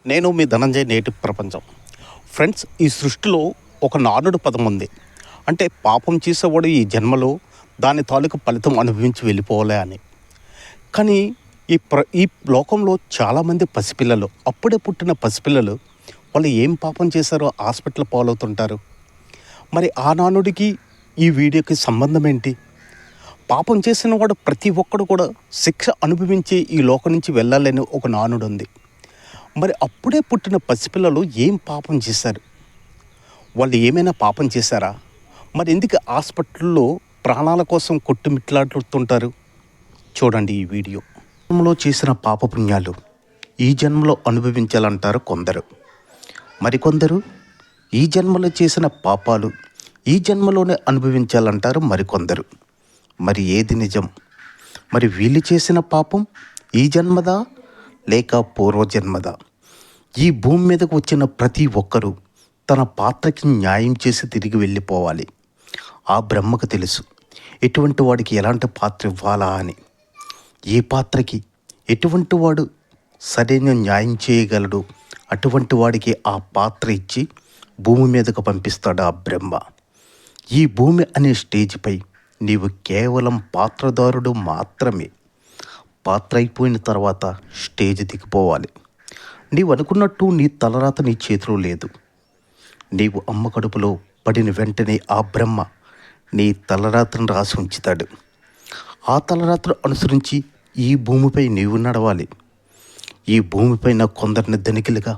నేను మీ ధనంజయ్ నేటి ప్రపంచం. ఫ్రెండ్స్, ఈ సృష్టిలో ఒక నానుడు పదం ఉంది. అంటే పాపం చేసేవాడు ఈ జన్మలో దాని తాలూకు ఫలితం అనుభవించి వెళ్ళిపోలే అని. కానీ ఈ లోకంలో చాలామంది పసిపిల్లలు, అప్పుడే పుట్టిన పసిపిల్లలు, వాళ్ళు ఏం పాపం చేశారో హాస్పిటల్ పాలవుతుంటారు. మరి ఆ నానుడికి ఈ వీడియోకి సంబంధం ఏంటి? పాపం చేసిన వాడు ప్రతి ఒక్కడు కూడా శిక్ష అనుభవించి ఈ లోకం నుంచి వెళ్ళాలని ఒక నానుడు ఉంది. మరి అప్పుడే పుట్టిన పసిపిల్లలు ఏం పాపం చేశారు? వాళ్ళు ఏమైనా పాపం చేశారా? మరి ఎందుకు హాస్పిటల్లో ప్రాణాల కోసం కొట్టుమిట్లాడుతుంటారు? చూడండి ఈ వీడియో. జన్మలో చేసిన పాపపుణ్యాలు ఈ జన్మలో అనుభవించాలంటారు కొందరు. మరికొందరు ఈ జన్మలో చేసిన పాపాలు ఈ జన్మలోనే అనుభవించాలంటారు మరికొందరు. మరి ఏది నిజం? మరి వీళ్ళు చేసిన పాపం ఈ జన్మదా లేక పూర్వజన్మదా? ఈ భూమి మీదకు వచ్చిన ప్రతి ఒక్కరూ తన పాత్రకి న్యాయం చేసి తిరిగి వెళ్ళిపోవాలి. ఆ బ్రహ్మకు తెలుసు ఎటువంటి వాడికి ఎలాంటి పాత్ర ఇవ్వాలా అని. ఏ పాత్రకి ఎటువంటి వాడు సరైన న్యాయం చేయగలడు, అటువంటి వాడికి ఆ పాత్ర ఇచ్చి భూమి మీదకు పంపిస్తాడు ఆ బ్రహ్మ. ఈ భూమి అనే స్టేజ్పై నీవు కేవలం పాత్రదారుడు మాత్రమే. పాత్ర అయిపోయిన తర్వాత స్టేజ్ దిగిపోవాలి. నీవు అనుకున్నట్టు నీ తలరాత నీ చేతిలో లేదు. నీవు అమ్మ కడుపులో పడిన వెంటనే ఆ బ్రహ్మ నీ తలరాతను రాసి ఉంచుతాడు. ఆ తలరాతను అనుసరించి ఈ భూమిపై నీవు నడవాలి. ఈ భూమిపైన కొందరిని ధనికులుగా,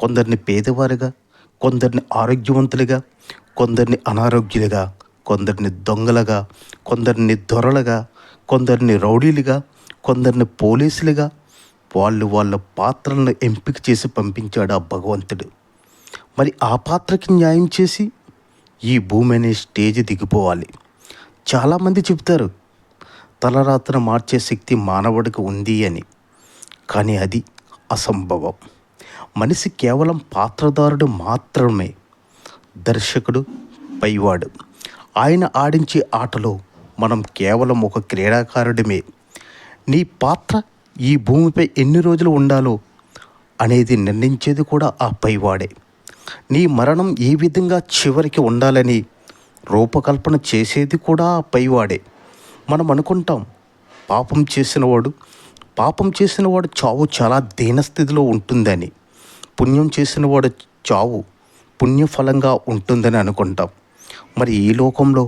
కొందరిని పేదవారుగా, కొందరిని ఆరోగ్యవంతులుగా, కొందరిని అనారోగ్యులుగా, కొందరిని దొంగలుగా, కొందరిని దొరలుగా, కొందరిని రౌడీలుగా, కొందరిని పోలీసులుగా వాళ్ళ పాత్రలను ఎంపిక చేసి పంపించాడు ఆ భగవంతుడు. మరి ఆ పాత్రకి న్యాయం చేసి ఈ భూమి అనే స్టేజ్ దిగిపోవాలి. చాలామంది చెప్తారు తలరాతను మార్చే శక్తి మానవుడికి ఉంది అని. కానీ అది అసంభవం. మనిషి కేవలం పాత్రదారుడు మాత్రమే. దర్శకుడు పైవాడు. ఆయన ఆడించే ఆటలో మనం కేవలం ఒక క్రీడాకారుడిమే. నీ పాత్ర ఈ భూమిపై ఎన్ని రోజులు ఉండాలో అనేది నిర్ణయించేది కూడా ఆ పైవాడే. నీ మరణం ఏ విధంగా చివరికి ఉండాలని రూపకల్పన చేసేది కూడా ఆ పైవాడే. మనం అనుకుంటాం పాపం చేసినవాడు చావు చాలా దీనస్థితిలో ఉంటుందని, పుణ్యం చేసినవాడు చావు పుణ్యఫలంగా ఉంటుందని అనుకుంటాం. మరి ఈ లోకంలో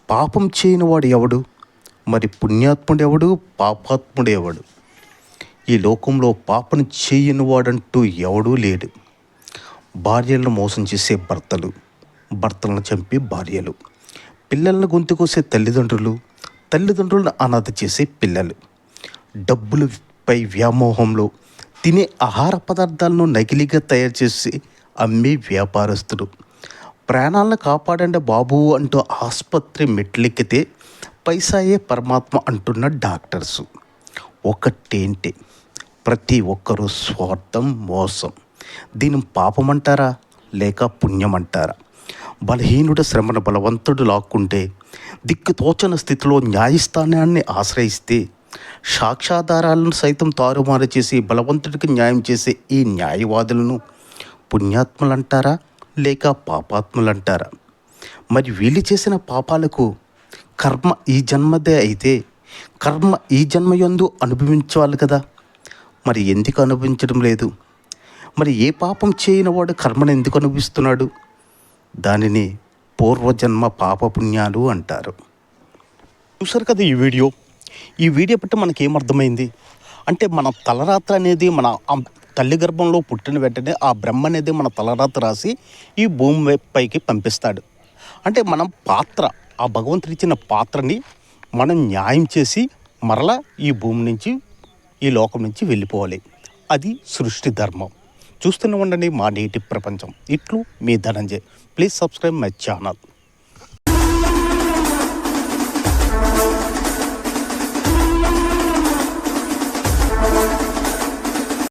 పాపం చేయనివాడు ఎవడు? మరి పుణ్యాత్ముడు ఎవడు, పాపాత్ముడు ఎవడు? ఈ లోకంలో పాపం చేయని వాడంటూ ఎవడూ లేడు. భార్యలను మోసం చేసే భర్తలు, భర్తలను చంపే భార్యలు, పిల్లలను గొంతుకోసే తల్లిదండ్రులను అనాథ చేసే పిల్లలు, డబ్బులపై వ్యామోహంలో తినే ఆహార పదార్థాలను నకిలీగా తయారు చేసి అమ్మే వ్యాపారస్తులు, ప్రాణాలను కాపాడండి బాబు అంటూ ఆసుపత్రి మెట్లెక్కితే పైసాయే పరమాత్మ అంటున్న డాక్టర్సు. ఒకటేంటి, ప్రతి ఒక్కరూ స్వార్థం, మోసం. దీని పాపమంటారా లేక పుణ్యమంటారా? బలహీనుడు శ్రమను బలవంతుడు లాక్కుంటే, దిక్కుతోచన స్థితిలో న్యాయస్థానాన్ని ఆశ్రయిస్తే, సాక్ష్యాధారాలను సైతం తారుమారు చేసి బలవంతుడికి న్యాయం చేసే ఈ న్యాయవాదులను పుణ్యాత్ములంటారా లేక పాపాత్ములంటారా? మరి వీళ్ళు చేసిన పాపాలకు కర్మ ఈ జన్మదే అయితే కర్మ ఈ జన్మయందు అనుభవించాలి కదా. మరి ఎందుకు అనుభవించడం లేదు? మరి ఏ పాపం చేయని వాడు కర్మను ఎందుకు అనుభవిస్తున్నాడు? దానిని పూర్వజన్మ పాపపుణ్యాలు అంటారు. చూసారు కదా ఈ వీడియో బట్టి మనకేమర్థమైంది అంటే, మన తలరాత్ర అనేది మన తల్లి గర్భంలో పుట్టిన వెంటనే ఆ బ్రహ్మ అనేది మన తలరాత్ర రాసి ఈ భూమి పైకి పంపిస్తాడు. అంటే మనం పాత్ర, ఆ భగవంతుడు ఇచ్చిన పాత్రని మనం న్యాయం చేసి మరలా ఈ భూమి నుంచి, ఈ లోకం నుంచి వెళ్ళిపోవాలి. అది సృష్టి ధర్మం. చూస్తూనే ఉండండి మా నేటి ప్రపంచం. ఇట్లు మీ Dhananjay. Please subscribe my channel.